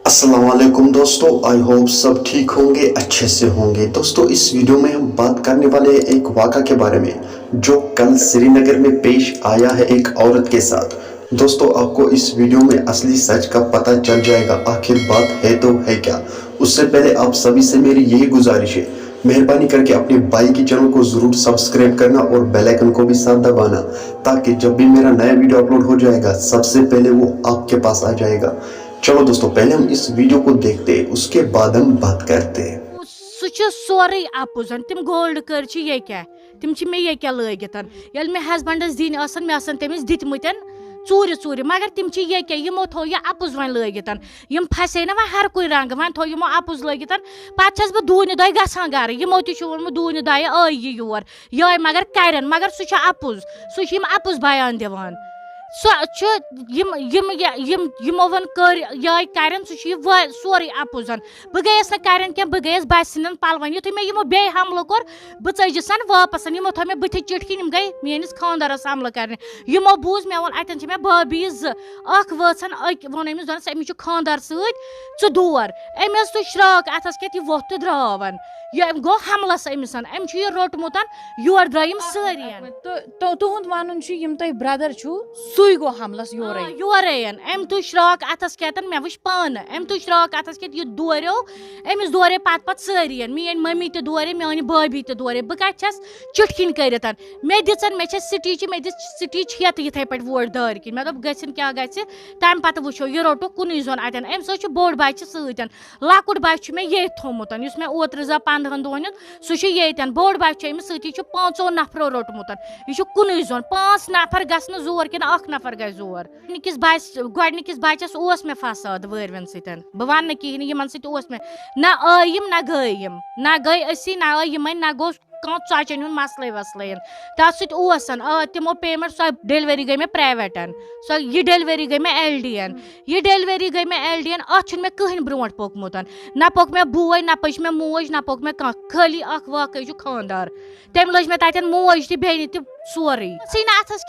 अस्सलाम वालेकुम दोस्तों, आई होप सब ठीक होंगे, अच्छे से होंगे। दोस्तों इस वीडियो में हम बात करने वाले हैं एक वाक़ा के बारे में जो कल श्रीनगर में पेश आया है एक औरत के साथ। दोस्तों आपको इस वीडियो में असली सच का पता चल जाएगा, आखिर बात है तो है क्या। उससे पहले आप सभी से मेरी यही गुजारिश है, मेहरबानी करके अपने भाई की चैनल को जरूर सब्सक्राइब करना और बेल आइकन को भी साथ दबाना, ताकि जब भी मेरा नया वीडियो अपलोड हो जाएगा सबसे पहले वो आपके पास आ जाएगा। चलो दोस्तों पहले हम इस वीडियो को देखते हैं, उसके बाद हम बात करते हैं। सोरे अपोजन तिम गोल्ड कर ये क्या तिम मे ये क्या लगितन ये मे हस्बैंडस दिन मे तमिस दितमतन चूर चूर मगर तिम ये क्या यमो थो ये अपुज वन लगितन यम फसे ना वह हर कोई रंग वन थो यमो अपुज लगितन पस बह दून दह गसान गर यमो तुम दून दह आई योर ये मगर करन मगर सह अपुज सह अपुज बयान दिवान यमो वन कर ये करन सह सोरे अपुजन बह गयस न क्या बह गयस बस सिंदन पलवन युथ मे यमो बे हमल कोर बह चजसन वापस यमो थो मे बुथ चिटकिन गई मेनिस खानदारस हमल कर यमो बूझ मे वोन अतन मे भाभी वचन वोन अमिस दोनस अमिस खानदार सू दूर अमिस तु श्राक अथस के यह वोथ तो द्रावन यह गो हमलस अमिस अम यह रोटमुत योर द्रायम सारी तुहद वन तुम ब्रदर सुई गो हमलस योरन अम तु श्राक अथस केतन मे वुच पान अम तु श्राक अथस के यह दोरो अमिस दोरे पत सारी मेन मम्मी तो दोरे मेन भाभी तो दोरे बह कस चिटकिन कर मे दिचन मे स्टिच मे दिस स्टिच हेत इथे पे वोट दार किन मे दोप गन क्या गि तम पत वुचो यह रोटो कुन जोन अतन अम सो बोड़ बच्चे सतन लकुट बच्चे मे ये थोमुत मे ओतर जा 15 दोहन सह येतन बोड़ बच्चे अमिस सती 5 नफरो रोटमुत यह कुन जोन 5 नफर गन जोर कि नफर गई जोर गोडनिकिस बच्चस मे फसाद वरवन सतन बह वन कहें यमन मे ना आयम ना गयम ना गई असी ना आयम ना गो चचन हूं मसल वसल तथ तमो पेमेंट सो डिलीवरी गई मे प्राइवेटन यह डिलीवरी गई मे LDN यह डिलीवरी गई मे LDN अत मे कहीं ब्रोट पोकमुत ना पोक मे बोय ना पच मे मोज ना पोक मे खाली वाकई खानदार तम लज मे तन मोज बेन सोरे ना अथस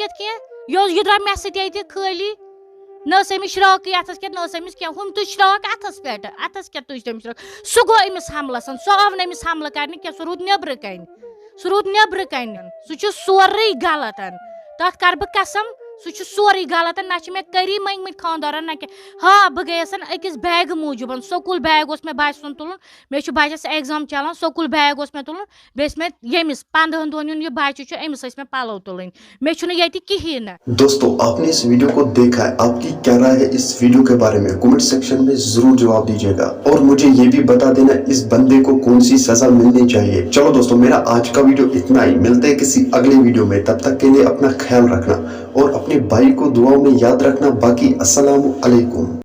यह द्रा मे सत खाली नमिस श्राक अथस के नमिस क्या हम तुझ श्राक अथस पे अथस क्या तुझ तमिस श्राक सह गो अमिस हमलस सह आव नमिस हमल कर सह रूद नब्र कन सह सोरे गलत तथ कर बह कसम सह सोरे गलत ना मे करी मंगमत खानदार ना क्या हाँ बह गयस अकिस बैग मूजूब स्कूल बैग मे बच्चे तुलन मे बच्चस एग्जाम चलान स्कूल बैग मे तुलन बेस मे यमिस 15 दोहन यह बच्चे अमिस मे पलो तुलन मे ये कहीं न। दोस्तों आपने इस वीडियो को देखा है, आपकी क्या राय है इस वीडियो के बारे में कमेंट सेक्शन में जरूर जवाब दीजिएगा और मुझे ये भी बता देना इस बंदे को कौन सी सजा मिलनी चाहिए। चलो दोस्तों मेरा आज का वीडियो इतना ही, मिलते हैं किसी अगले वीडियो में, तब तक के लिए अपना ख्याल रखना और अपने भाई को दुआओं में याद रखना। बाकी अस्सलामु अलैकुम।